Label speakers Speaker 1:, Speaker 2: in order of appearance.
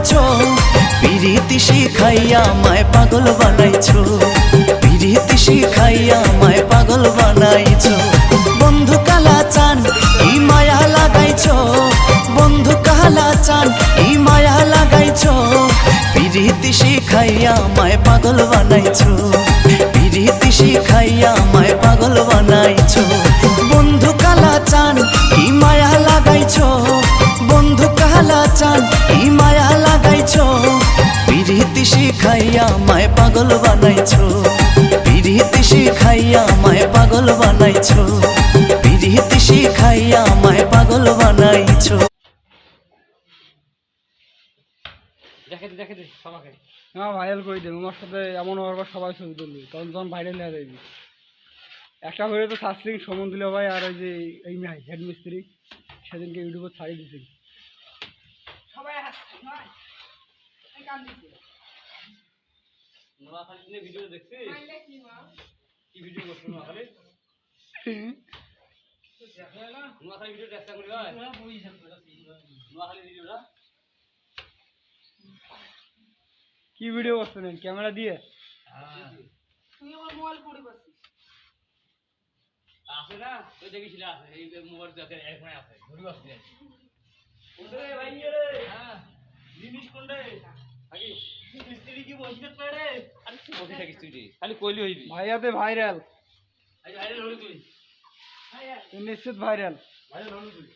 Speaker 1: লাগাইছো পিরিতি শিখাইয়া আমায় পাগল বানাইছো পিরিতি শিখাইয়া আমায় পাগল বানাইছো বন্ধু কালা চান কি মায়া লাগাইছো বন্ধু কালা চান কি মায়া লাগাইছো পিরিতি শিখাইয়া আমায় পাগল বানাইছো পিরিতি শিখাইয়া আমায় পাগল বানাইছো বন্ধু কালা চান কি মায়া লাগাইছো বন্ধু কালা চান কি মায়া লাগাইছো পিরিতি শিখাইয়া আমায় পাগল বানাইছো পিরিতি শিখাইয়া আমায় পাগল বানাইছো পিরিতি শিখাইয়া আমায় পাগল বানাইছো।
Speaker 2: হ্যাঁ ভাইরাল করে দেবো আমার সাথে এমন হওয়ার সবাই ছবি তুলবি তখন যখন ভাইরাল হয়ে যাবি একটা হয়ে তো শাস্ত্রী সমন দিল ভাই আর ওই যে এই হেড মিস্ত্রি সেদিনকে ইউটিউবে ছাড়িয়ে দিয়েছি
Speaker 3: ভিডিও দেখছি কি ভিডিও করছো নোয়াখালী নোয়াখালী ভিডিও চেষ্টা করি নোয়াখালী ভিডিওটা
Speaker 2: কি ভিডিও করছেন ক্যামেরা দিয়ে
Speaker 4: তুই আমার মোবাইল পড়ে বসিস
Speaker 3: আছে না ওই দেখিছিল আছে এই মোবাইল আছে এখানে আছে ঘুরে আসছে কোনটা রে ভাই রে হ্যাঁ জিনিস কোনটা আগে মিস্ত্রি কি বসিতে পারে আরে কি বসে থাকিস তুই খালি কইলি হইবি
Speaker 2: ভাইয়াতে ভাইরাল
Speaker 3: আজ ভাইরাল হলি তুই
Speaker 2: নিশ্চিত ভাইরাল
Speaker 3: ভাইরাল হলি তুই